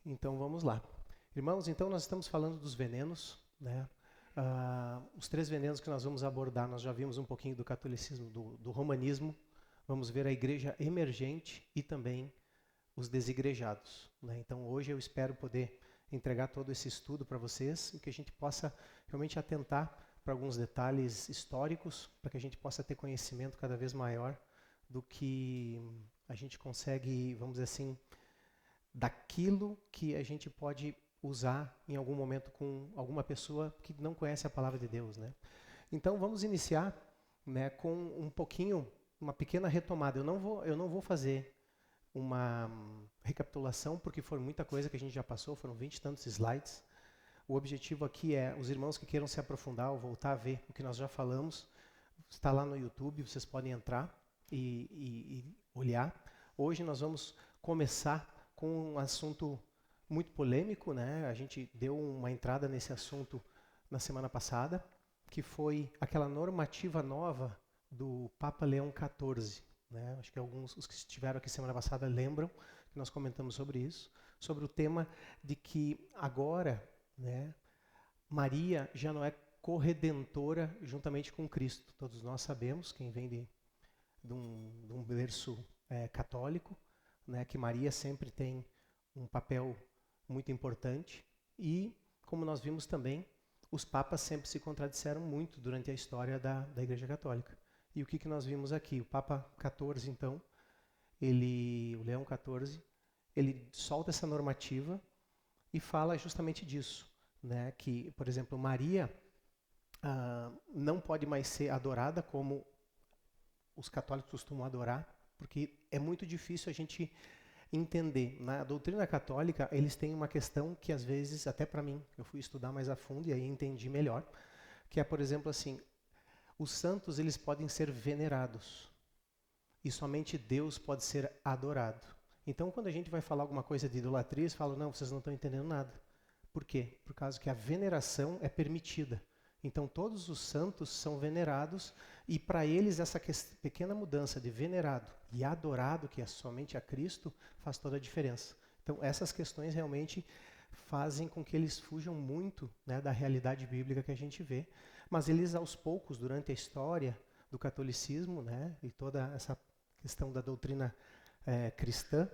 Então vamos lá. Irmãos, então nós estamos falando dos venenos, né? Os 3 venenos que nós vamos abordar, nós já vimos um pouquinho do catolicismo, do romanismo, vamos ver a igreja emergente e também os desigrejados, né? Então hoje eu espero poder entregar todo esse estudo para vocês e que a gente possa realmente atentar para alguns detalhes históricos, para que a gente possa ter conhecimento cada vez maior do que a gente consegue, vamos dizer assim, daquilo que a gente pode usar em algum momento com alguma pessoa que não conhece a palavra de Deus, né? Então vamos iniciar, né, com um pouquinho, uma pequena retomada. Eu não vou fazer uma recapitulação porque foi muita coisa que a gente já passou, foram 20 e tantos slides. O objetivo aqui é os irmãos que queiram se aprofundar ou voltar a ver o que nós já falamos, está lá no YouTube, vocês podem entrar e olhar. Hoje nós vamos começar com um assunto muito polêmico, né? A gente deu uma entrada nesse assunto na semana passada, que foi aquela normativa nova do Papa Leão XIV. Né? Acho que alguns, os que estiveram aqui semana passada, lembram que nós comentamos sobre isso, sobre o tema de que agora, né, Maria já não é corredentora juntamente com Cristo. Todos nós sabemos, quem vem de um berço católico, né, que Maria sempre tem um papel muito importante e, como nós vimos também, os papas sempre se contradisseram muito durante a história da Igreja Católica. E o que nós vimos aqui? O Papa XIV, então, o Leão XIV, ele solta essa normativa e fala justamente disso, né? Que, por exemplo, Maria não pode mais ser adorada como os católicos costumam adorar, porque é muito difícil a gente entender. Na doutrina católica, eles têm uma questão que às vezes, até para mim, eu fui estudar mais a fundo e aí entendi melhor, que é, por exemplo, assim, os santos eles podem ser venerados e somente Deus pode ser adorado. Então, quando a gente vai falar alguma coisa de idolatria, eles falam, não, vocês não estão entendendo nada. Por quê? Por causa que a veneração é permitida. Então, todos os santos são venerados e para eles essa pequena mudança de venerado e adorado, que é somente a Cristo, faz toda a diferença. Então, essas questões realmente fazem com que eles fujam muito, né, da realidade bíblica que a gente vê, mas eles aos poucos, durante a história do catolicismo, né, e toda essa questão da doutrina cristã,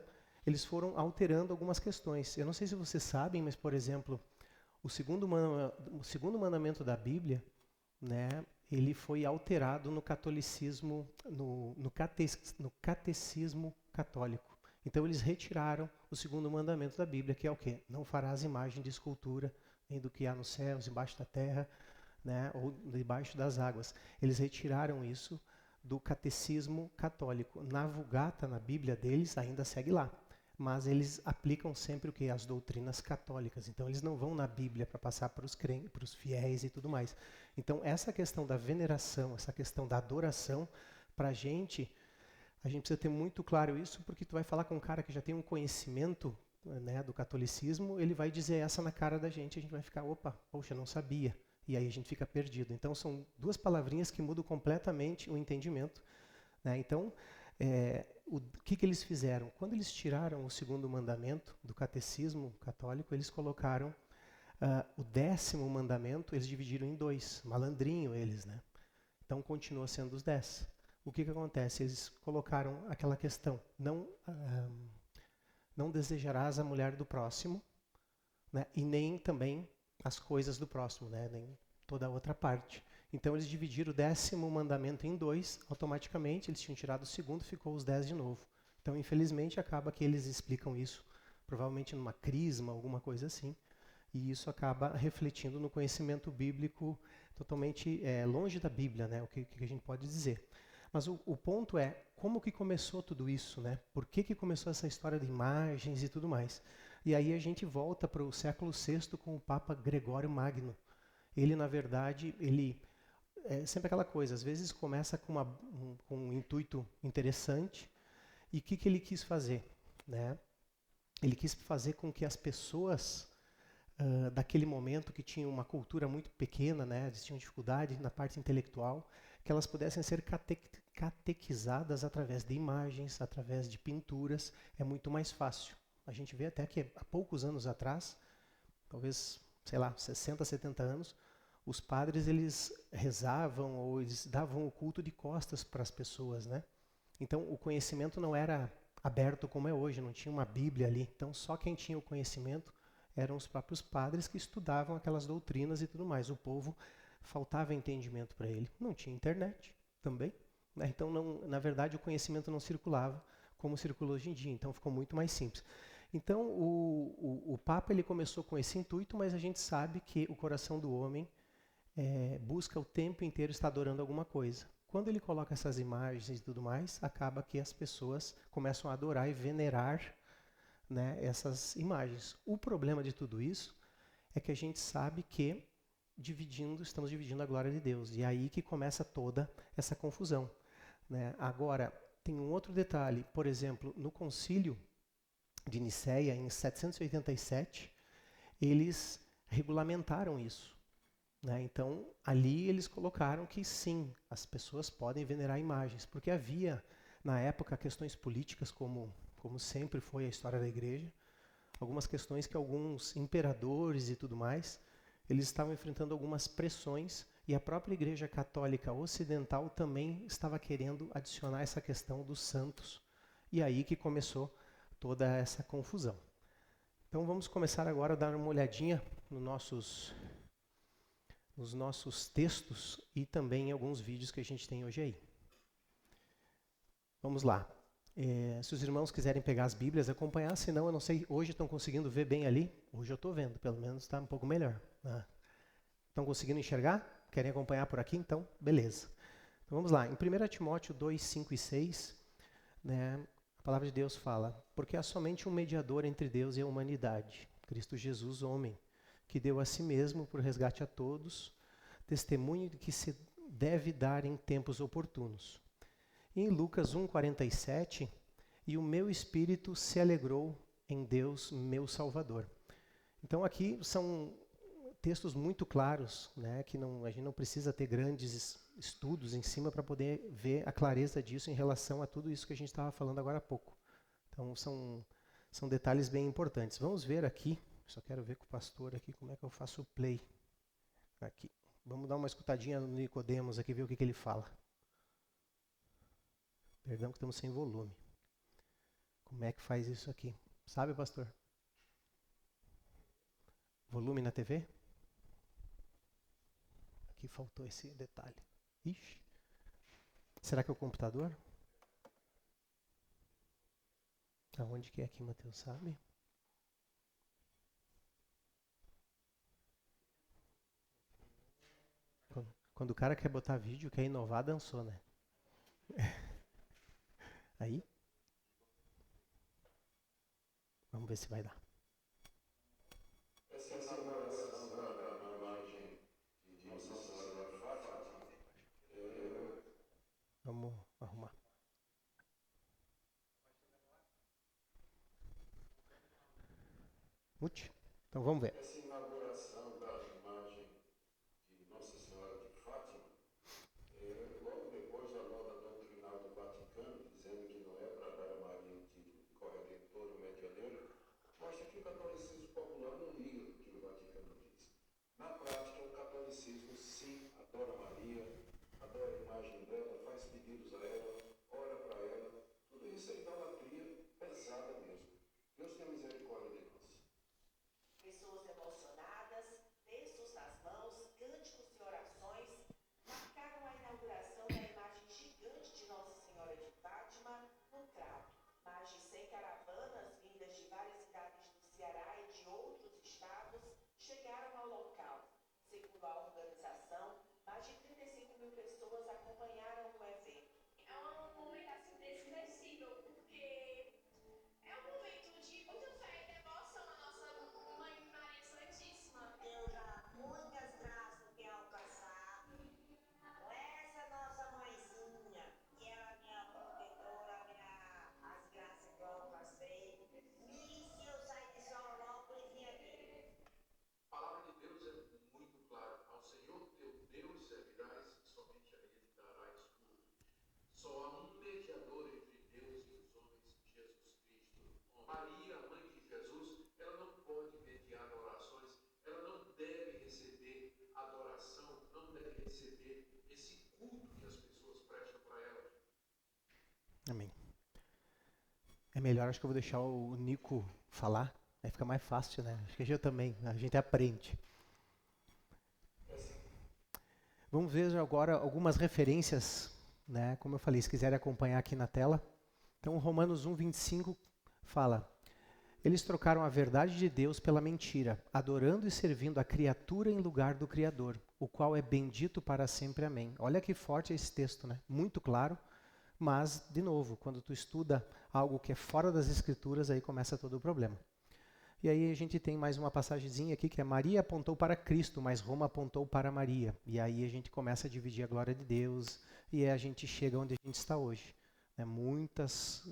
eles foram alterando algumas questões. Eu não sei se vocês sabem, mas, por exemplo, o segundo mandamento da Bíblia, né, ele foi alterado no catolicismo, no catecismo católico. Então eles retiraram o segundo mandamento da Bíblia, que é o quê? Não farás imagem de escultura, nem do que há nos céus, embaixo da terra, né, ou debaixo das águas. Eles retiraram isso do catecismo católico. Na Vulgata, na Bíblia deles, ainda segue lá. Mas eles aplicam sempre o que? As doutrinas católicas. Então eles não vão na Bíblia para passar para os fiéis e tudo mais. Então essa questão da veneração, essa questão da adoração, para a gente precisa ter muito claro isso, porque tu vai falar com um cara que já tem um conhecimento, né, do catolicismo, ele vai dizer essa na cara da gente, a gente vai ficar, opa, poxa, não sabia. E aí a gente fica perdido. Então são 2 palavrinhas que mudam completamente o entendimento, né? Então, o que eles fizeram? Quando eles tiraram o segundo mandamento do catecismo católico, eles colocaram o 10º mandamento, eles dividiram em 2. Malandrinho eles, né? Então continua sendo os 10. O que acontece? Eles colocaram aquela questão, não desejarás a mulher do próximo, né? E nem também as coisas do próximo, né? Nem toda a outra parte. Então eles dividiram o 10º mandamento em 2, automaticamente, eles tinham tirado o segundo, ficou os 10 de novo. Então, infelizmente, acaba que eles explicam isso, provavelmente numa crisma, alguma coisa assim, e isso acaba refletindo no conhecimento bíblico totalmente longe da Bíblia, né? O que a gente pode dizer. Mas o ponto é, como que começou tudo isso, né? Por que começou essa história de imagens e tudo mais? E aí a gente volta para o século VI com o Papa Gregório Magno. Ele, na verdade, é sempre aquela coisa, às vezes começa com um intuito interessante, e o que ele quis fazer, né? Ele quis fazer com que as pessoas daquele momento, que tinham uma cultura muito pequena, né? Eles tinham dificuldade na parte intelectual, que elas pudessem ser catequizadas através de imagens, através de pinturas, é muito mais fácil. A gente vê até que há poucos anos atrás, talvez, sei lá, 60, 70 anos, os padres eles rezavam ou eles davam o culto de costas para as pessoas, né? Então o conhecimento não era aberto como é hoje, não tinha uma Bíblia ali. Então só quem tinha o conhecimento eram os próprios padres que estudavam aquelas doutrinas e tudo mais. O povo faltava entendimento para ele. Não tinha internet também, né? Então não, na verdade o conhecimento não circulava como circula hoje em dia. Então ficou muito mais simples. Então o Papa ele começou com esse intuito, mas a gente sabe que o coração do homem busca o tempo inteiro estar adorando alguma coisa. Quando ele coloca essas imagens e tudo mais, acaba que as pessoas começam a adorar e venerar, né, essas imagens. O problema de tudo isso é que a gente sabe que estamos dividindo a glória de Deus. E é aí que começa toda essa confusão, né? Agora, tem um outro detalhe. Por exemplo, no concílio de Nicéia, em 787, eles regulamentaram isso, né? Então, ali eles colocaram que sim, as pessoas podem venerar imagens, porque havia, na época, questões políticas, como sempre foi a história da igreja, algumas questões que alguns imperadores e tudo mais, eles estavam enfrentando algumas pressões, e a própria Igreja Católica Ocidental também estava querendo adicionar essa questão dos santos, e aí que começou toda essa confusão. Então vamos começar agora a dar uma olhadinha nos nossos textos e também em alguns vídeos que a gente tem hoje aí. Vamos lá. Se os irmãos quiserem pegar as Bíblias, acompanhar, senão eu não sei, hoje estão conseguindo ver bem ali? Hoje eu estou vendo, pelo menos está um pouco melhor. Estão conseguindo enxergar? Querem acompanhar por aqui? Então, beleza. Então vamos lá. Em 1 Timóteo 2, 5 e 6, né, a palavra de Deus fala: porque há somente um mediador entre Deus e a humanidade, Cristo Jesus, homem, que deu a si mesmo por resgate a todos, testemunho de que se deve dar em tempos oportunos. E em Lucas 1,47, e o meu espírito se alegrou em Deus, meu Salvador. Então aqui são textos muito claros, né, que a gente não precisa ter grandes estudos em cima para poder ver a clareza disso em relação a tudo isso que a gente estava falando agora há pouco. Então são detalhes bem importantes. Vamos ver aqui, só quero ver com o pastor aqui como é que eu faço o play. Aqui. Vamos dar uma escutadinha no Nicodemos aqui, ver o que ele fala. Perdão que estamos sem volume. Como é que faz isso aqui? Sabe, pastor? Volume na TV? Aqui faltou esse detalhe. Ixi. Será que é o computador? Aonde que é aqui, Mateus, sabe? Quando o cara quer botar vídeo, quer inovar, dançou, né? Aí? Vamos ver se vai dar. Essa inauguração da imagem de Nossa Senhora de Fátima, Vamos arrumar. Mute? Então vamos ver. essa inauguração da imagem de Nossa Senhora de Fátima, logo depois da nota doutrinal do Vaticano, dizendo que não é para dar a Maria o título de corredentora ou medianeira, mostra que o catolicismo popular não liga o que o Vaticano diz. Na prática, o catolicismo sim adora Maria, adora a imagem dela, faz pedidos a ela, ora para ela. Tudo isso é idolatria pesada mesmo. Deus tenha misericórdia de nós. Pessoas emocionadas, textos nas mãos, cânticos e orações marcaram a inauguração da imagem gigante de Nossa Senhora de Fátima no Crato. Mais de 100 caravanas vindas de várias cidades do Ceará e de outros estados chegaram ao local. Segundo a organização, mais de 35 mil pessoas acompanharam É melhor, acho que eu vou deixar o Nico falar, aí fica mais fácil, né? Acho que eu também, a gente aprende. Vamos ver agora algumas referências, né? Como eu falei, se quiserem acompanhar aqui na tela. Então, Romanos 1:25 fala: eles trocaram a verdade de Deus pela mentira, adorando e servindo a criatura em lugar do Criador, o qual é bendito para sempre. Amém. Olha que forte esse texto, né? Muito claro, mas, de novo, quando tu estuda algo que é fora das Escrituras, aí começa todo o problema. E aí a gente tem mais uma passagemzinha aqui, que é Maria apontou para Cristo, mas Roma apontou para Maria. E aí a gente começa a dividir a glória de Deus, e aí a gente chega onde a gente está hoje. Muitos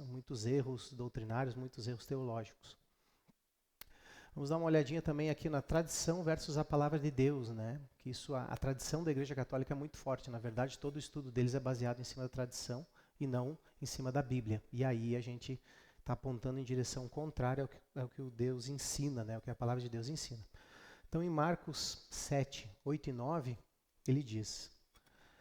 erros doutrinários, muitos erros teológicos. Vamos dar uma olhadinha também aqui na tradição versus a palavra de Deus, né? Que isso, a tradição da Igreja Católica é muito forte. Na verdade, todo o estudo deles é baseado em cima da tradição e não em cima da Bíblia. E aí a gente está apontando em direção contrária ao que o Deus ensina, né? O que a palavra de Deus ensina. Então, em Marcos 7, 8 e 9, ele diz: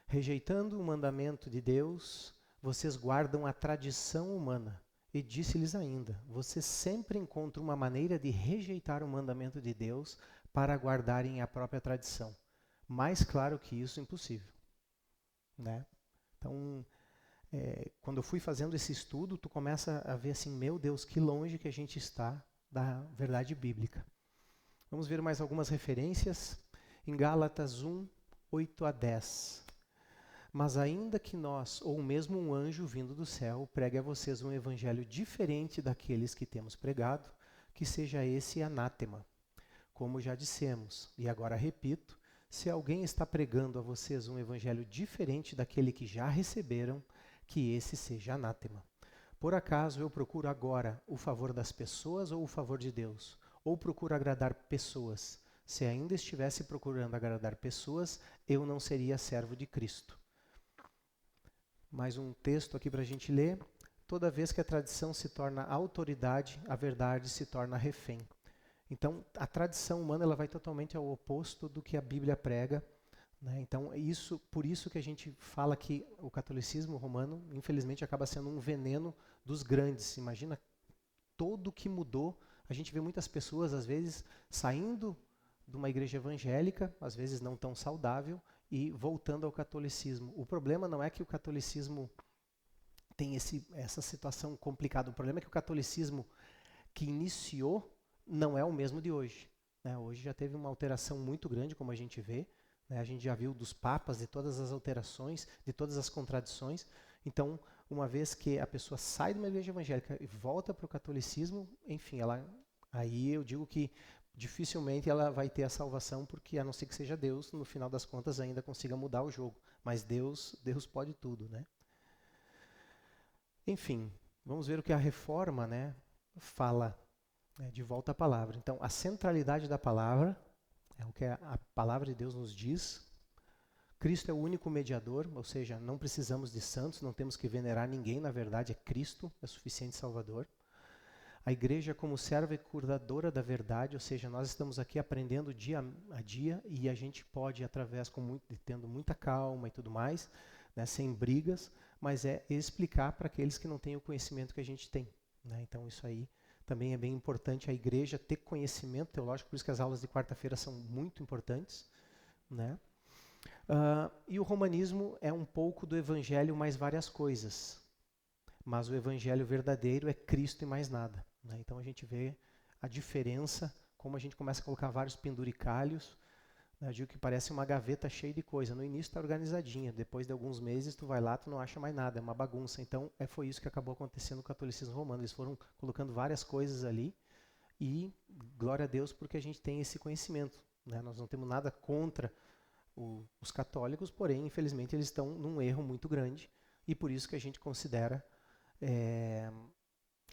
rejeitando o mandamento de Deus, vocês guardam a tradição humana. E disse-lhes ainda: vocês sempre encontram uma maneira de rejeitar o mandamento de Deus para guardarem a própria tradição. Mais claro que isso, impossível. Né? Então, quando eu fui fazendo esse estudo, tu começa a ver assim, meu Deus, que longe que a gente está da verdade bíblica. Vamos ver mais algumas referências. Em Gálatas 1, 8 a 10. Mas ainda que nós, ou mesmo um anjo vindo do céu, pregue a vocês um evangelho diferente daqueles que temos pregado, que seja esse anátema. Como já dissemos, e agora repito, se alguém está pregando a vocês um evangelho diferente daquele que já receberam, que esse seja anátema. Por acaso eu procuro agora o favor das pessoas ou o favor de Deus? Ou procuro agradar pessoas? Se ainda estivesse procurando agradar pessoas, eu não seria servo de Cristo. Mais um texto aqui para a gente ler. Toda vez que a tradição se torna autoridade, a verdade se torna refém. Então, a tradição humana ela vai totalmente ao oposto do que a Bíblia prega. Né? Então, por isso que a gente fala que o catolicismo romano, infelizmente, acaba sendo um veneno dos grandes. Imagina tudo que mudou. A gente vê muitas pessoas, às vezes, saindo de uma igreja evangélica, às vezes não tão saudável, e voltando ao catolicismo. O problema não é que o catolicismo tem essa situação complicada. O problema é que o catolicismo que iniciou não é o mesmo de hoje. Né? Hoje já teve uma alteração muito grande, como a gente vê. Né? A gente já viu dos papas, de todas as alterações, de todas as contradições. Então, uma vez que a pessoa sai de uma igreja evangélica e volta para o catolicismo, enfim, aí eu digo que dificilmente ela vai ter a salvação, porque a não ser que seja Deus, no final das contas ainda consiga mudar o jogo. Mas Deus pode tudo, né? Enfim, vamos ver o que a reforma, né, fala, né, de volta à palavra. Então, a centralidade da palavra é o que a palavra de Deus nos diz. Cristo é o único mediador, ou seja, não precisamos de santos, não temos que venerar ninguém, na verdade é Cristo, é suficiente Salvador. A igreja como serva e curadora da verdade, ou seja, nós estamos aqui aprendendo dia a dia e a gente pode, através, tendo muita calma e tudo mais, né, sem brigas, mas é explicar para aqueles que não têm o conhecimento que a gente tem. Né? Então isso aí também é bem importante, a igreja ter conhecimento teológico, por isso que as aulas de quarta-feira são muito importantes. Né? E o romanismo é um pouco do evangelho mais várias coisas. Mas o evangelho verdadeiro é Cristo e mais nada. Né? Então a gente vê a diferença, como a gente começa a colocar vários penduricalhos. Né? Eu digo que parece uma gaveta cheia de coisa. No início está organizadinha, depois de alguns meses tu vai lá, tu não acha mais nada, é uma bagunça. Então foi isso que acabou acontecendo no catolicismo romano. Eles foram colocando várias coisas ali e glória a Deus porque a gente tem esse conhecimento. Né? Nós não temos nada contra os católicos, porém, infelizmente, eles estão num erro muito grande e por isso que a gente considera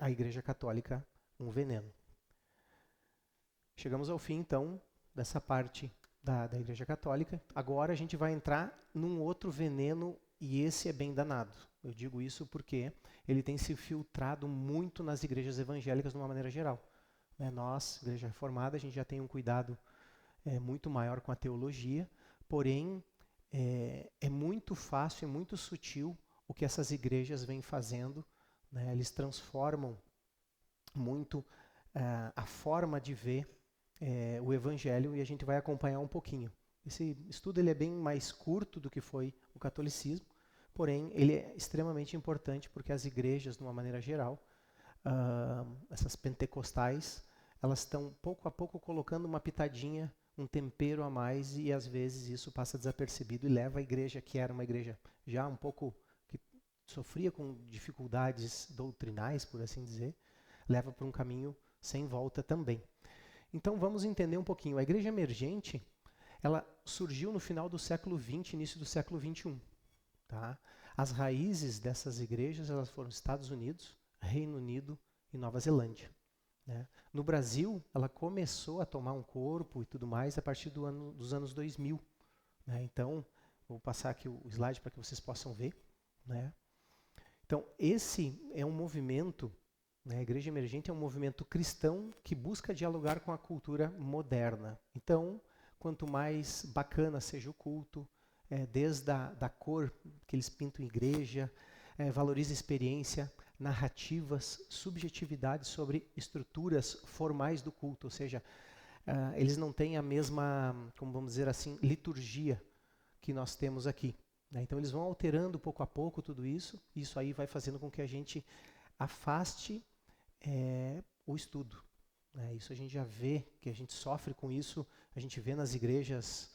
a Igreja Católica um veneno. Chegamos ao fim, então, dessa parte da Igreja Católica. Agora a gente vai entrar num outro veneno e esse é bem danado. Eu digo isso porque ele tem se filtrado muito nas igrejas evangélicas de uma maneira geral. Né? Nós, Igreja Reformada, a gente já tem um cuidado muito maior com a teologia, porém é muito fácil e muito sutil o que essas igrejas vêm fazendo. Né? Eles transformam muito a forma de ver o Evangelho, e a gente vai acompanhar um pouquinho. Esse estudo ele é bem mais curto do que foi o catolicismo, porém ele é extremamente importante porque as igrejas, de uma maneira geral, essas pentecostais, elas estão pouco a pouco colocando uma pitadinha, um tempero a mais, e às vezes isso passa desapercebido e leva a igreja, que era uma igreja já um pouco que sofria com dificuldades doutrinais, por assim dizer, leva para um caminho sem volta também. Então vamos entender um pouquinho. A igreja emergente, ela surgiu no final do século XX, início do século XXI. Tá? As raízes dessas igrejas elas foram Estados Unidos, Reino Unido e Nova Zelândia. Né? No Brasil, ela começou a tomar um corpo e tudo mais a partir dos anos 2000. Né? Então, vou passar aqui o slide para que vocês possam ver. Né? Então, esse é um movimento, né? A Igreja Emergente é um movimento cristão que busca dialogar com a cultura moderna. Então, quanto mais bacana seja o culto, desde da cor que eles pintam em igreja, valoriza experiência, narrativas, subjetividade sobre estruturas formais do culto, ou seja, eles não têm a mesma, como vamos dizer assim, liturgia que nós temos aqui. Né? Então eles vão alterando pouco a pouco tudo isso, e isso aí vai fazendo com que a gente afaste o estudo. Né? Isso a gente já vê, que a gente sofre com isso, a gente vê nas igrejas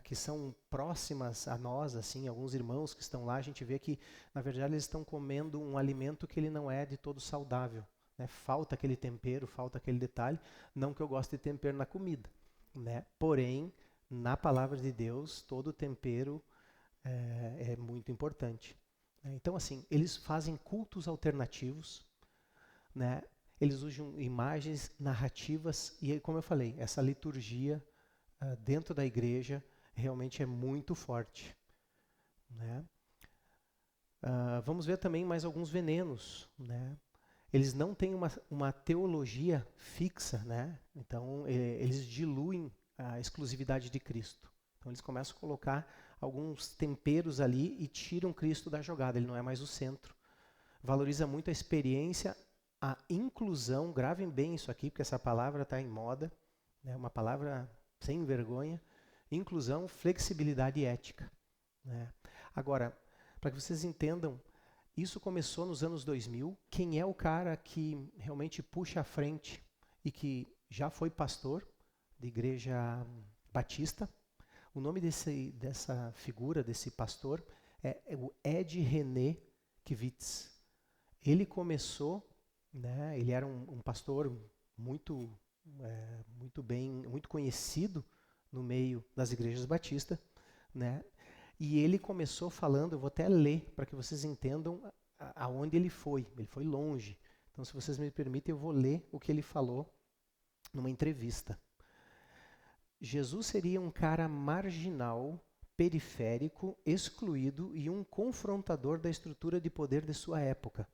que são próximas a nós, assim, alguns irmãos que estão lá, a gente vê que, na verdade, eles estão comendo um alimento que ele não é de todo saudável. Né? Falta aquele tempero, falta aquele detalhe. Não que eu goste de tempero na comida, né? Porém, na palavra de Deus, todo tempero é muito importante. Né? Então, assim, eles fazem cultos alternativos, né? Eles usam imagens narrativas e, como eu falei, essa liturgia dentro da igreja realmente é muito forte. Né? Vamos ver também mais alguns venenos. Né? Eles não têm uma teologia fixa, né? Então eles diluem a exclusividade de Cristo. Então eles começam a colocar alguns temperos ali e tiram Cristo da jogada, ele não é mais o centro. Valoriza muito a experiência, a inclusão, gravem bem isso aqui, porque essa palavra está em moda, né? Uma palavra sem vergonha, inclusão, flexibilidade e ética. Né? Agora, para que vocês entendam, isso começou nos anos 2000. Quem é o cara que realmente puxa à frente e que já foi pastor de igreja batista? O nome dessa figura, desse pastor, é o Ed René Kivitz. Ele começou, né, ele era um pastor muito conhecido no meio das igrejas batistas, né? E ele começou falando, eu vou até ler para que vocês entendam aonde ele foi longe. Então, se vocês me permitem, eu vou ler o que ele falou numa entrevista. Jesus seria um cara marginal, periférico, excluído e um confrontador da estrutura de poder de sua época.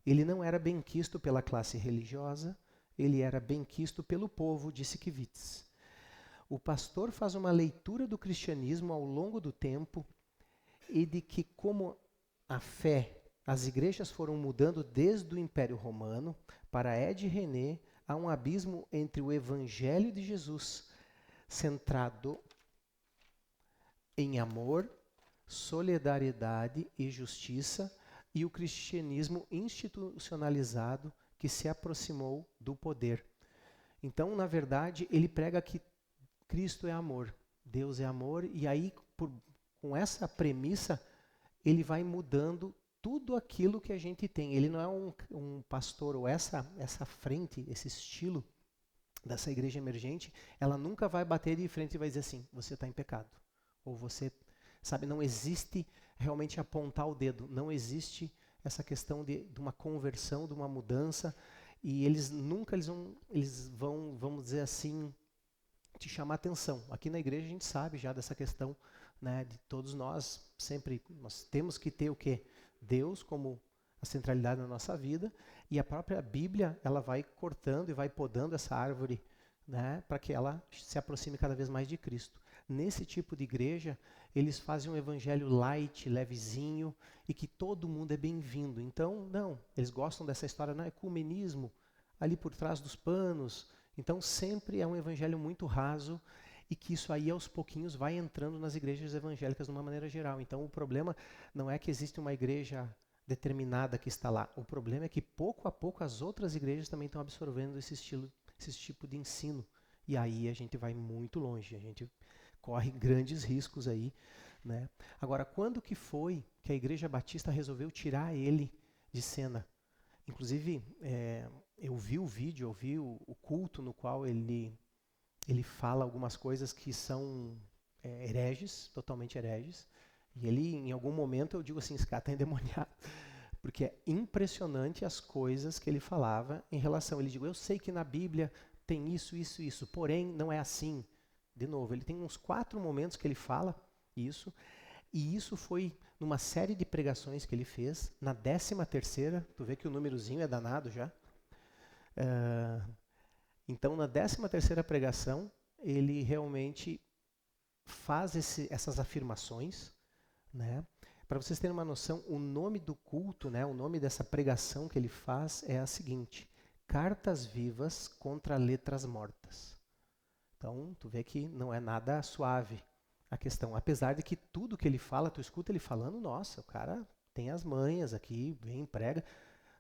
Ele não era benquisto pela classe religiosa, ele era benquisto pelo povo, disse Kivitz. O pastor faz uma leitura do cristianismo ao longo do tempo e de que, como a fé, as igrejas foram mudando desde o Império Romano, para Ed René, há um abismo entre o Evangelho de Jesus, centrado em amor, solidariedade e justiça, e o cristianismo institucionalizado que se aproximou do poder. Então, na verdade, ele prega que Cristo é amor, Deus é amor, e aí, com essa premissa, ele vai mudando tudo aquilo que a gente tem. Ele não é um pastor, ou essa frente, esse estilo dessa igreja emergente, ela nunca vai bater de frente e vai dizer assim, você está em pecado. Ou você, sabe, não existe realmente apontar o dedo, não existe essa questão de uma conversão, de uma mudança, e eles nunca vão, vamos dizer assim, te chamar atenção. Aqui na igreja a gente sabe já dessa questão, né, de todos nós temos que ter o quê? Deus como a centralidade da nossa vida, e a própria Bíblia, ela vai cortando e vai podando essa árvore, né, para que ela se aproxime cada vez mais de Cristo. Nesse tipo de igreja, eles fazem um evangelho light, levezinho, e que todo mundo é bem-vindo. Então, não, eles gostam dessa história, não, ecumenismo, ali por trás dos panos. Então sempre é um evangelho muito raso e que isso aí aos pouquinhos vai entrando nas igrejas evangélicas de uma maneira geral. Então o problema não é que existe uma igreja determinada que está lá. O problema é que pouco a pouco as outras igrejas também estão absorvendo esse tipo de ensino. E aí a gente vai muito longe, a gente corre grandes riscos aí, né? Agora, quando que foi que a Igreja Batista resolveu tirar ele de cena? Inclusive, eu vi o vídeo, eu vi o culto no qual ele fala algumas coisas que são hereges, totalmente hereges. E ele, em algum momento, eu digo assim, esse cara está endemoniado. Porque é impressionante as coisas que ele falava em relação. Ele diz, eu sei que na Bíblia tem isso, isso, isso, porém não é assim. De novo, ele tem uns 4 momentos que ele fala isso, e isso foi numa série de pregações que ele fez, na 13ª, tu vê que o númerozinho é danado já. Então, na 13ª pregação, ele realmente faz essas afirmações, né? Para vocês terem uma noção, o nome do culto, né, o nome dessa pregação que ele faz é a seguinte: Cartas Vivas contra Letras Mortas. Então, tu vê que não é nada suave a questão. Apesar de que tudo que ele fala, tu escuta ele falando, nossa, o cara tem as manhas aqui, vem, prega.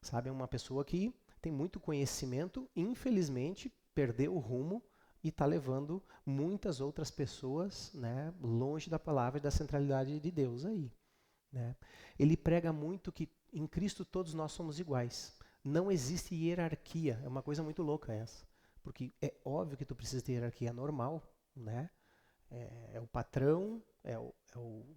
Sabe, é uma pessoa que tem muito conhecimento, infelizmente, perdeu o rumo e está levando muitas outras pessoas, né, longe da palavra e da centralidade de Deus aí. Né? Ele prega muito que em Cristo todos nós somos iguais. Não existe hierarquia. É uma coisa muito louca essa. Porque é óbvio que tu precisa ter hierarquia normal, né? É o patrão, é o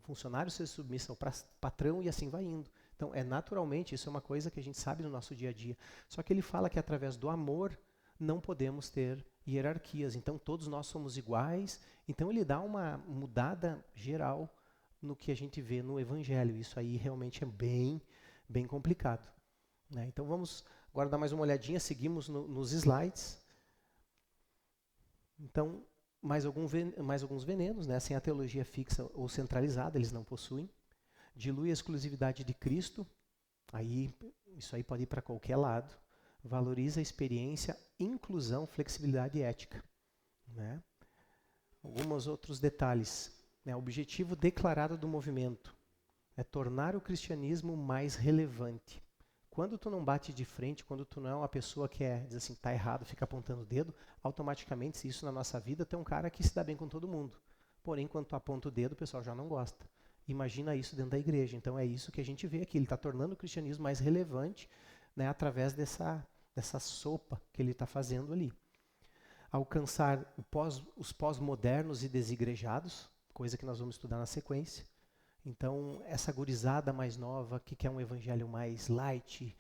funcionário ser submisso ao patrão e assim vai indo. Então, naturalmente, isso é uma coisa que a gente sabe no nosso dia a dia. Só que ele fala que através do amor não podemos ter hierarquias. Então, todos nós somos iguais. Então, ele dá uma mudada geral no que a gente vê no Evangelho. Isso aí realmente é bem, bem complicado. Né? Então, vamos agora dar mais uma olhadinha. Seguimos nos slides. Então, mais alguns venenos, né? Sem a teologia fixa ou centralizada, eles não possuem. Dilui a exclusividade de Cristo, isso aí pode ir para qualquer lado. Valoriza a experiência, inclusão, flexibilidade e ética. Né? Alguns outros detalhes. Né? O objetivo declarado do movimento é tornar o cristianismo mais relevante. Quando tu não bate de frente, quando tu não é uma pessoa que diz assim, tá errado, fica apontando o dedo, automaticamente, se isso na nossa vida, tem um cara que se dá bem com todo mundo. Porém, quando tu aponta o dedo, o pessoal já não gosta. Imagina isso dentro da igreja. Então é isso que a gente vê aqui. Ele está tornando o cristianismo mais relevante, né, através dessa sopa que ele está fazendo ali. Alcançar os pós-modernos e desigrejados, coisa que nós vamos estudar na sequência. Então, essa gurizada mais nova, que quer um evangelho mais light,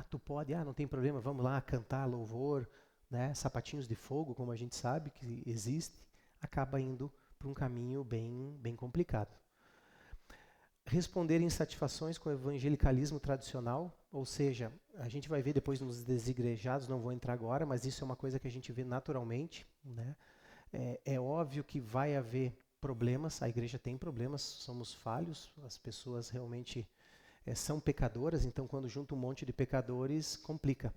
tu pode, não tem problema, vamos lá cantar louvor, né, sapatinhos de fogo, como a gente sabe que existe, acaba indo para um caminho bem, bem complicado. Responder insatisfações com o evangelicalismo tradicional, ou seja, a gente vai ver depois nos desigrejados, não vou entrar agora, mas isso é uma coisa que a gente vê naturalmente. Né? É óbvio que vai haver problemas, a igreja tem problemas, somos falhos, as pessoas realmente são pecadoras, então quando junta um monte de pecadores, complica.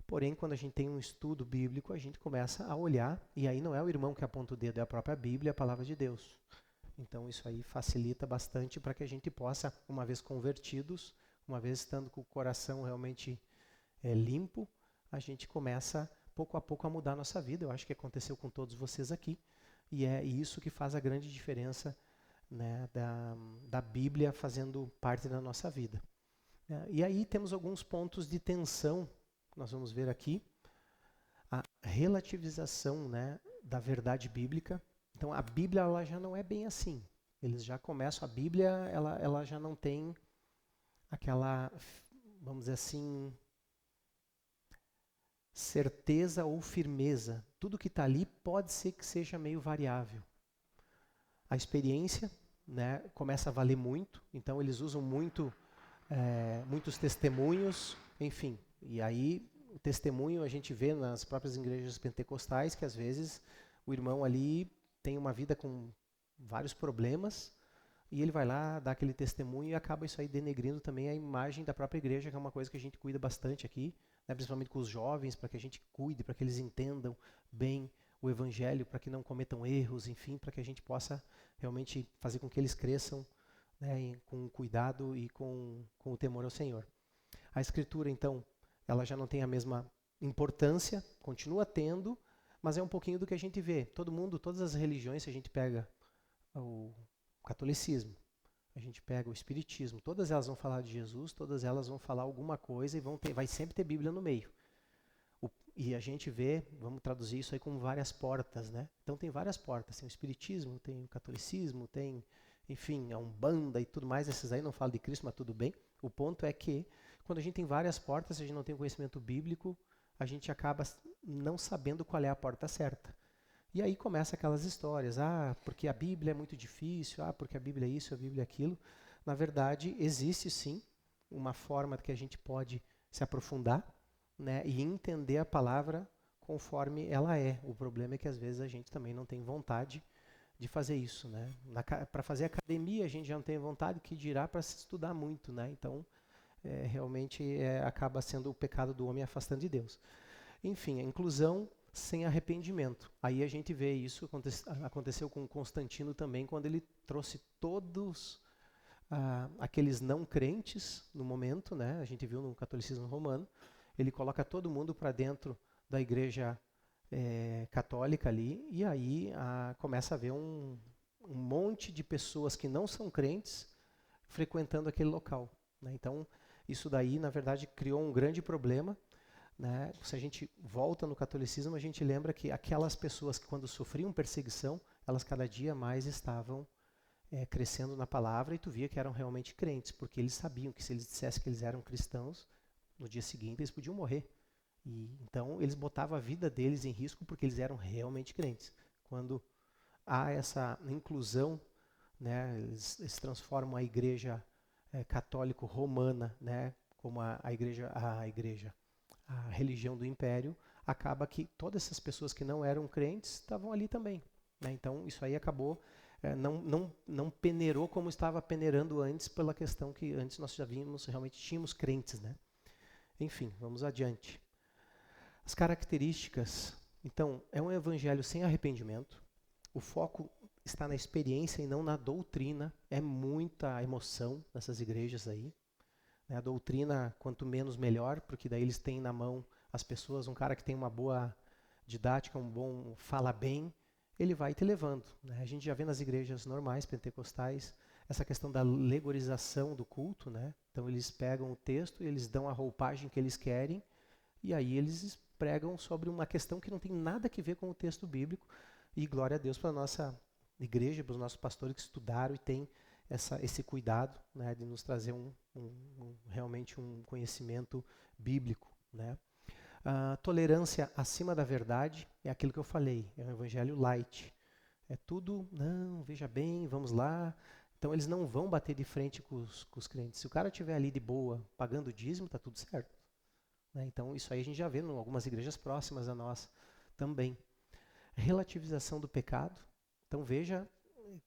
Porém, quando a gente tem um estudo bíblico, a gente começa a olhar, e aí não é o irmão que aponta o dedo, é a própria Bíblia, a palavra de Deus. Então isso aí facilita bastante para que a gente possa, uma vez convertidos, uma vez estando com o coração realmente limpo, a gente começa pouco a pouco a mudar a nossa vida. Eu acho que aconteceu com todos vocês aqui. E é isso que faz a grande diferença, né, da Bíblia fazendo parte da nossa vida. E aí temos alguns pontos de tensão, que nós vamos ver aqui. A relativização, né, da verdade bíblica. Então a Bíblia ela já não é bem assim. Eles já começam, a Bíblia ela já não tem aquela, vamos dizer assim, certeza ou firmeza. Tudo que está ali pode ser que seja meio variável. A experiência, né, começa a valer muito, então eles usam muitos testemunhos, enfim. E aí o testemunho a gente vê nas próprias igrejas pentecostais que às vezes o irmão ali tem uma vida com vários problemas e ele vai lá, dá aquele testemunho e acaba isso aí denegrindo também a imagem da própria igreja, que é uma coisa que a gente cuida bastante aqui. né, principalmente com os jovens, para que a gente cuide, para que eles entendam bem o Evangelho, para que não cometam erros, enfim, para que a gente possa realmente fazer com que eles cresçam, né, com cuidado e com o temor ao Senhor. A Escritura, então, ela já não tem a mesma importância, continua tendo, mas é um pouquinho do que a gente vê. Todo mundo, todas as religiões, se a gente pega o catolicismo, a gente pega o espiritismo, todas elas vão falar de Jesus, todas elas vão falar alguma coisa e vai sempre ter Bíblia no meio. E a gente vê, vamos traduzir isso aí como várias portas, né? Então tem várias portas, tem o espiritismo, tem o catolicismo, tem, enfim, a Umbanda e tudo mais, esses aí não falam de Cristo, mas tudo bem. O ponto é que quando a gente tem várias portas, se a gente não tem conhecimento bíblico, a gente acaba não sabendo qual é a porta certa. E aí começa aquelas histórias, porque a Bíblia é muito difícil, porque a Bíblia é isso, a Bíblia é aquilo. Na verdade, existe sim uma forma que a gente pode se aprofundar, né, e entender a palavra conforme ela é. O problema é que às vezes a gente também não tem vontade de fazer isso, né? Para fazer academia a gente já não tem vontade, que dirá para se estudar muito, né? Então, realmente acaba sendo o pecado do homem afastando de Deus. Enfim, a inclusão sem arrependimento. Aí a gente vê isso, aconteceu com Constantino também, quando ele trouxe todos aqueles não crentes no momento, né? A gente viu no catolicismo romano, ele coloca todo mundo para dentro da igreja católica ali, e aí começa a haver um monte de pessoas que não são crentes frequentando aquele local, né? Então, isso daí, na verdade, criou um grande problema, né? Se a gente volta no catolicismo, a gente lembra que aquelas pessoas que, quando sofriam perseguição, elas cada dia mais estavam crescendo na palavra, e tu via que eram realmente crentes, porque eles sabiam que se eles dissessem que eles eram cristãos, no dia seguinte eles podiam morrer. E então eles botavam a vida deles em risco porque eles eram realmente crentes. Quando há essa inclusão, né, eles transformam a igreja católico romana, né, como a religião do império, acaba que todas essas pessoas que não eram crentes estavam ali também, né? Então isso aí acabou, não peneirou como estava peneirando antes, pela questão que antes nós já vimos, realmente tínhamos crentes, né? Enfim, vamos adiante. As características, então, é um evangelho sem arrependimento, o foco está na experiência e não na doutrina, é muita emoção nessas igrejas aí. A doutrina, quanto menos melhor, porque daí eles têm na mão as pessoas, um cara que tem uma boa didática, fala bem, ele vai te levando, né? A gente já vê nas igrejas normais, pentecostais, essa questão da legorização do culto, né? Então eles pegam o texto, eles dão a roupagem que eles querem, e aí eles pregam sobre uma questão que não tem nada a ver com o texto bíblico, e glória a Deus para a nossa igreja, para os nossos pastores que estudaram e têm esse cuidado, né, de nos trazer realmente um conhecimento bíblico, né? Tolerância acima da verdade é aquilo que eu falei, é um evangelho light. É tudo, não, veja bem, vamos lá. Então eles não vão bater de frente com os crentes. Se o cara estiver ali de boa, pagando o dízimo, está tudo certo, né? Então isso aí a gente já vê em algumas igrejas próximas a nós também. Relativização do pecado. Então veja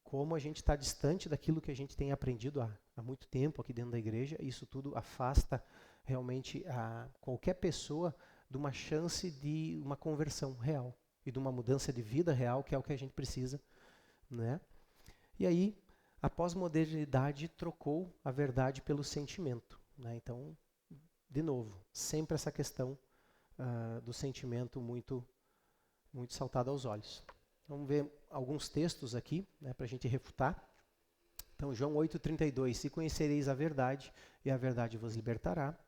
como a gente está distante daquilo que a gente tem aprendido há muito tempo aqui dentro da igreja. Isso tudo afasta realmente qualquer pessoa de uma chance de uma conversão real e de uma mudança de vida real, que é o que a gente precisa, né? E aí, a pós-modernidade trocou a verdade pelo sentimento, né? Então, de novo, sempre essa questão do sentimento muito, muito saltada aos olhos. Vamos ver alguns textos aqui, né, para a gente refutar. Então, João 8,32, se conhecereis a verdade, e a verdade vos libertará.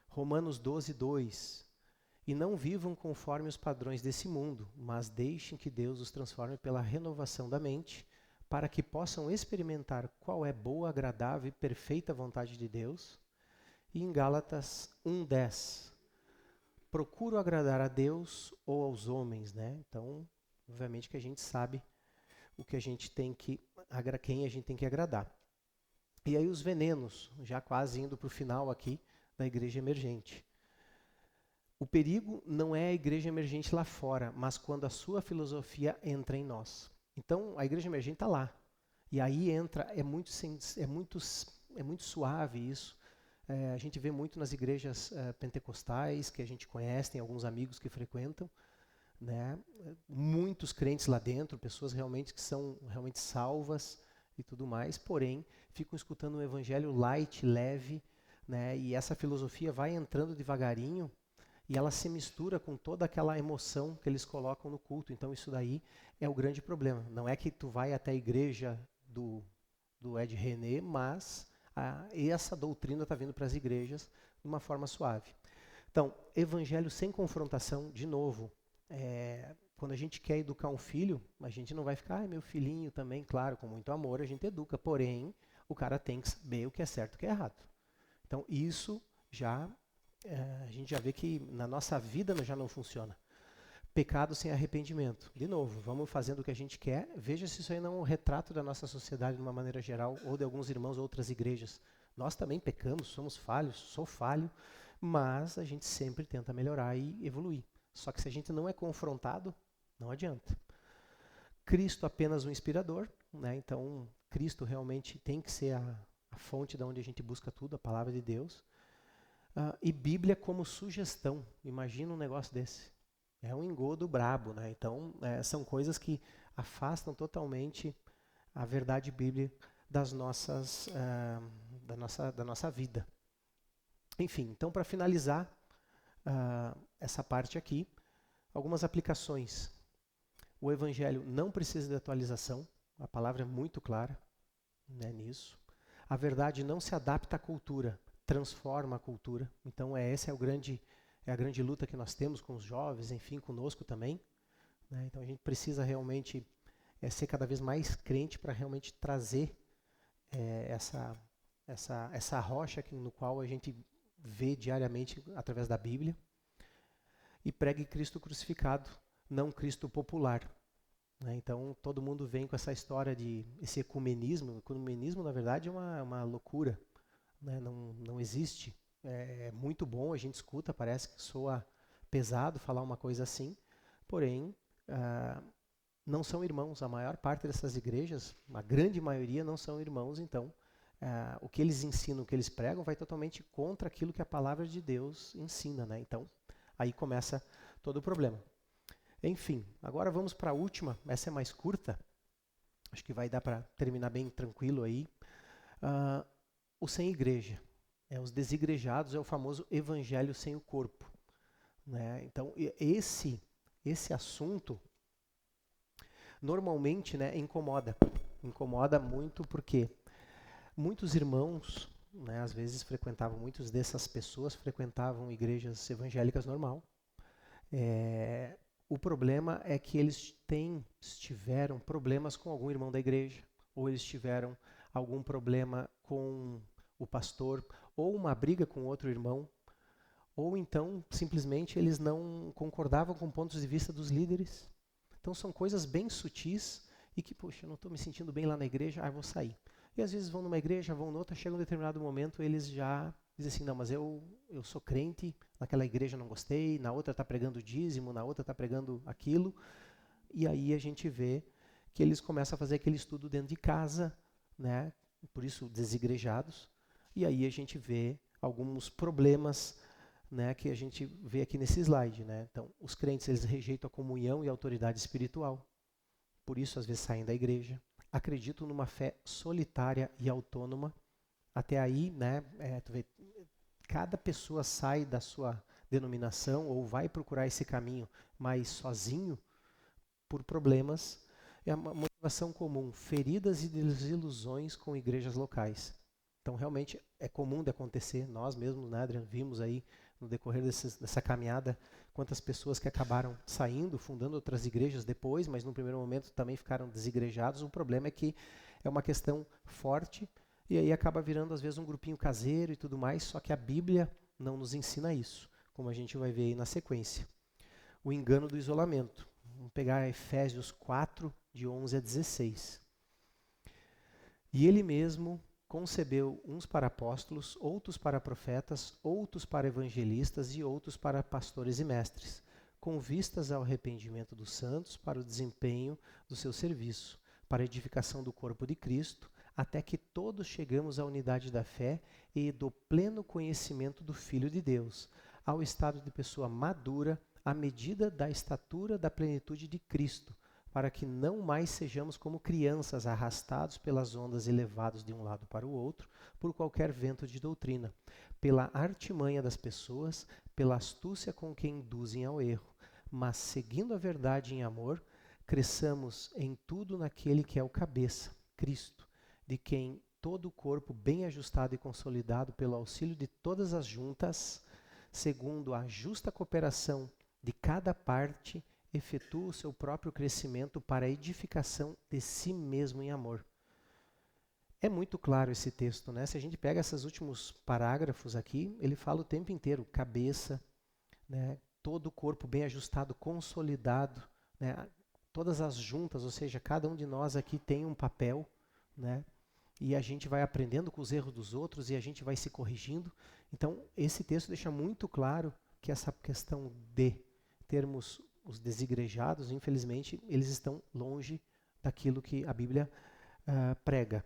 Romanos 12,2, e não vivam conforme os padrões desse mundo, mas deixem que Deus os transforme pela renovação da mente, para que possam experimentar qual é boa, agradável e perfeita vontade de Deus. E em Gálatas 1,10, procuro agradar a Deus ou aos homens, né? Então, obviamente que a gente sabe o que a gente tem quem a gente tem que agradar. E aí os venenos, já quase indo para o final aqui da igreja emergente. O perigo não é a igreja emergente lá fora, mas quando a sua filosofia entra em nós. Então a igreja emergente está lá. E aí entra, é muito suave isso. A gente vê muito nas igrejas pentecostais, que a gente conhece, tem alguns amigos que frequentam, né? Muitos crentes lá dentro, pessoas realmente que são realmente salvas e tudo mais, porém ficam escutando um evangelho light, leve, né? E essa filosofia vai entrando devagarinho e ela se mistura com toda aquela emoção que eles colocam no culto. Então isso daí é o grande problema. Não é que tu vai até a igreja do Ed René, mas essa doutrina está vindo para as igrejas de uma forma suave. Então, evangelho sem confrontação, de novo, quando a gente quer educar um filho, a gente não vai ficar, meu filhinho também, claro, com muito amor a gente educa, porém, o cara tem que saber o que é certo e o que é errado. Então, isso já, a gente já vê que na nossa vida já não funciona. Pecado sem arrependimento. De novo, vamos fazendo o que a gente quer. Veja se isso aí não é um retrato da nossa sociedade de uma maneira geral, ou de alguns irmãos ou outras igrejas. Nós também pecamos, somos falhos, sou falho, mas a gente sempre tenta melhorar e evoluir. Só que se a gente não é confrontado, não adianta. Cristo apenas um inspirador, né? Então Cristo realmente tem que ser a fonte de onde a gente busca tudo, a palavra de Deus. E Bíblia como sugestão. Imagina um negócio desse. É um engodo brabo, né? Então, são coisas que afastam totalmente a verdade bíblica da nossa vida. Enfim, então para finalizar essa parte aqui, algumas aplicações. O Evangelho não precisa de atualização, a palavra é muito clara, né, nisso. A verdade não se adapta à cultura, transforma a cultura. Então essa é a grande luta que nós temos com os jovens, enfim, conosco também, né? Então a gente precisa realmente ser cada vez mais crente para realmente trazer essa rocha no qual a gente vê diariamente através da Bíblia. E pregue Cristo crucificado, não Cristo popular, né? Então todo mundo vem com essa história de esse ecumenismo. O ecumenismo, na verdade, é uma loucura, né? Não existe. É muito bom, a gente escuta, parece que soa pesado falar uma coisa assim, porém, não são irmãos. A maior parte dessas igrejas, a grande maioria, não são irmãos, então o que eles ensinam, o que eles pregam, vai totalmente contra aquilo que a palavra de Deus ensina, né? Então, aí começa todo o problema. Enfim, agora vamos para a última, essa é mais curta, acho que vai dar para terminar bem tranquilo aí. O sem igreja. Os desigrejados é o famoso evangelho sem o corpo, né? Então, esse assunto, normalmente, né, incomoda muito porque muitos irmãos, né, às vezes muitas dessas pessoas frequentavam igrejas evangélicas normal. O problema é que eles tiveram problemas com algum irmão da igreja, ou eles tiveram algum problema com o pastor, ou uma briga com outro irmão, ou então simplesmente eles não concordavam com pontos de vista dos líderes. Então são coisas bem sutis e que, poxa, eu não estou me sentindo bem lá na igreja, vou sair. E às vezes vão numa igreja, vão noutra, chega um determinado momento, eles já dizem assim, não, mas eu sou crente, naquela igreja não gostei, na outra está pregando dízimo, na outra está pregando aquilo, e aí a gente vê que eles começam a fazer aquele estudo dentro de casa, né? Por isso desigrejados, e aí a gente vê alguns problemas, né, que a gente vê aqui nesse slide, né? Então, os crentes, eles rejeitam a comunhão e a autoridade espiritual, por isso às vezes saem da igreja, acreditam numa fé solitária e autônoma. Até aí, né, tu vê, cada pessoa sai da sua denominação ou vai procurar esse caminho mais sozinho por problemas. É uma motivação comum, feridas e desilusões com igrejas locais. Então, realmente, é comum de acontecer. Nós mesmos, né, Adriano, vimos aí no decorrer dessa caminhada quantas pessoas que acabaram saindo, fundando outras igrejas depois, mas no primeiro momento também ficaram desigrejados. O problema é que é uma questão forte e aí acaba virando, às vezes, um grupinho caseiro e tudo mais, só que a Bíblia não nos ensina isso, como a gente vai ver aí na sequência. O engano do isolamento. Vamos pegar Efésios 4, de 11 a 16. E ele mesmo concebeu uns para apóstolos, outros para profetas, outros para evangelistas e outros para pastores e mestres, com vistas ao arrependimento dos santos para o desempenho do seu serviço, para a edificação do corpo de Cristo, até que todos chegamos à unidade da fé e do pleno conhecimento do Filho de Deus, ao estado de pessoa madura, à medida da estatura da plenitude de Cristo, para que não mais sejamos como crianças arrastados pelas ondas e levados de um lado para o outro, por qualquer vento de doutrina, pela artimanha das pessoas, pela astúcia com que induzem ao erro, mas seguindo a verdade em amor, cresçamos em tudo naquele que é o cabeça, Cristo, de quem todo o corpo bem ajustado e consolidado pelo auxílio de todas as juntas, segundo a justa cooperação de cada parte, efetua o seu próprio crescimento para a edificação de si mesmo em amor. É muito claro esse texto, né? Se a gente pega esses últimos parágrafos aqui, ele fala o tempo inteiro, cabeça, né? Todo o corpo bem ajustado, consolidado, né? Todas as juntas, ou seja, cada um de nós aqui tem um papel, né? E a gente vai aprendendo com os erros dos outros e a gente vai se corrigindo. Então, esse texto deixa muito claro que essa questão de termos os desigrejados, infelizmente, eles estão longe daquilo que a Bíblia prega.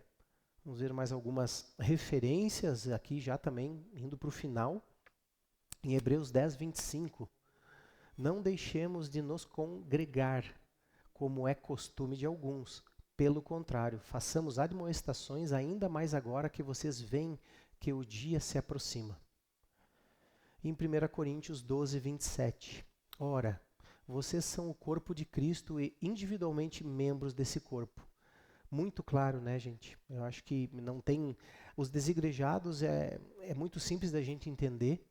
Vamos ver mais algumas referências aqui, já também indo para o final. Em Hebreus 10, 25. Não deixemos de nos congregar, como é costume de alguns. Pelo contrário, façamos admoestações ainda mais agora que vocês veem que o dia se aproxima. Em 1 Coríntios 12, 27. Ora, vocês são o corpo de Cristo e individualmente membros desse corpo. Muito claro, né, gente? Eu acho que não tem... Os desigrejados é muito simples da gente entender.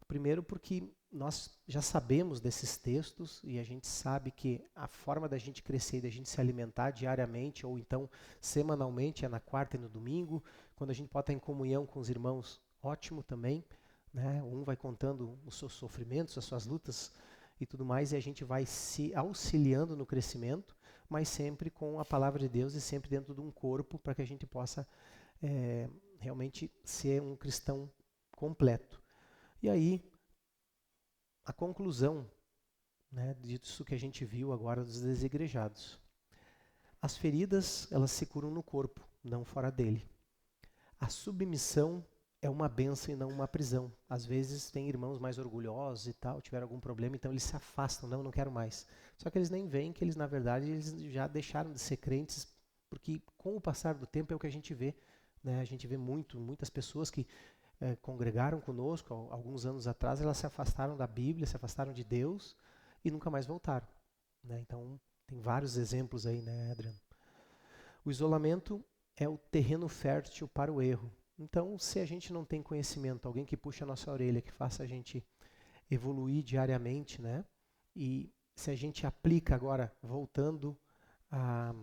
Primeiro porque nós já sabemos desses textos e a gente sabe que a forma da gente crescer e da gente se alimentar diariamente ou então semanalmente é na quarta e no domingo, quando a gente pode estar em comunhão com os irmãos, ótimo também, né? Um vai contando os seus sofrimentos, as suas lutas e tudo mais, e a gente vai se auxiliando no crescimento, mas sempre com a palavra de Deus e sempre dentro de um corpo para que a gente possa realmente ser um cristão completo. E aí, a conclusão, né, disso que a gente viu agora dos desigrejados. As feridas, elas se curam no corpo, não fora dele. A submissão é uma bênção e não uma prisão. Às vezes tem irmãos mais orgulhosos e tal, tiveram algum problema, então eles se afastam, não quero mais. Só que eles nem veem que eles, na verdade, eles já deixaram de ser crentes, porque com o passar do tempo é o que a gente vê. Né? A gente vê muitas pessoas que congregaram conosco alguns anos atrás, elas se afastaram da Bíblia, se afastaram de Deus e nunca mais voltaram. Né? Então, tem vários exemplos aí, né, Adriano? O isolamento é o terreno fértil para o erro. Então, se a gente não tem conhecimento, alguém que puxa a nossa orelha, que faça a gente evoluir diariamente, né? E se a gente aplica agora, voltando à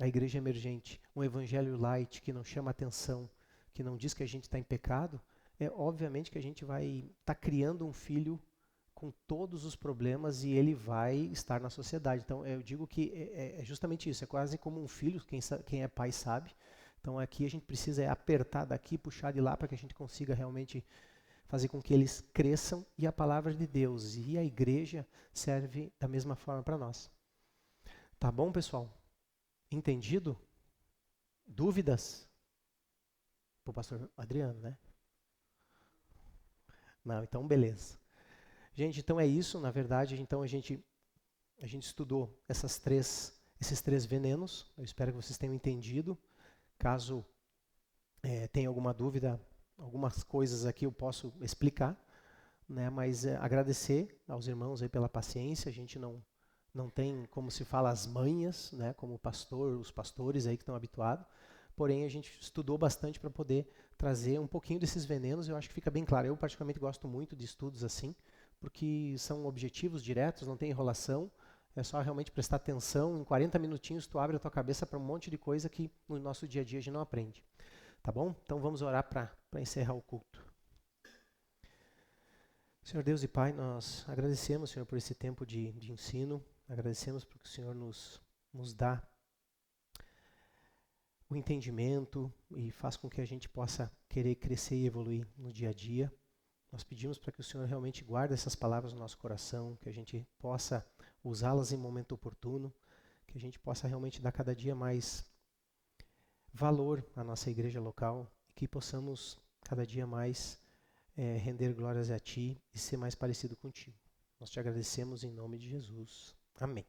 igreja emergente, um evangelho light que não chama atenção, que não diz que a gente está em pecado, obviamente que a gente vai estar criando um filho com todos os problemas e ele vai estar na sociedade. Então, eu digo que é justamente isso, é quase como um filho, quem é pai sabe. Então, aqui a gente precisa apertar daqui, puxar de lá, para que a gente consiga realmente fazer com que eles cresçam e a palavra de Deus e a igreja serve da mesma forma para nós. Tá bom, pessoal? Entendido? Dúvidas? Para o pastor Adriano, né? Não, então beleza. Gente, então é isso, na verdade, então a gente estudou esses três venenos. Eu espero que vocês tenham entendido. Caso tenha alguma dúvida, algumas coisas aqui eu posso explicar, né? Mas agradecer aos irmãos aí pela paciência. A gente não tem, como se fala, as manhas, né? Como os pastores aí que estão habituados. Porém, a gente estudou bastante para poder trazer um pouquinho desses venenos. Eu acho que fica bem claro. Eu particularmente gosto muito de estudos assim, porque são objetivos diretos, não tem enrolação. É só realmente prestar atenção. Em 40 minutinhos tu abre a tua cabeça para um monte de coisa que no nosso dia a dia a gente não aprende. Tá bom? Então vamos orar para encerrar o culto. Senhor Deus e Pai, nós agradecemos, Senhor, por esse tempo de ensino. Agradecemos porque o Senhor nos dá o entendimento e faz com que a gente possa querer crescer e evoluir no dia a dia. Nós pedimos para que o Senhor realmente guarde essas palavras no nosso coração, que a gente possa usá-las em momento oportuno, que a gente possa realmente dar cada dia mais valor à nossa igreja local e que possamos cada dia mais render glórias a Ti e ser mais parecido contigo. Nós te agradecemos em nome de Jesus. Amém.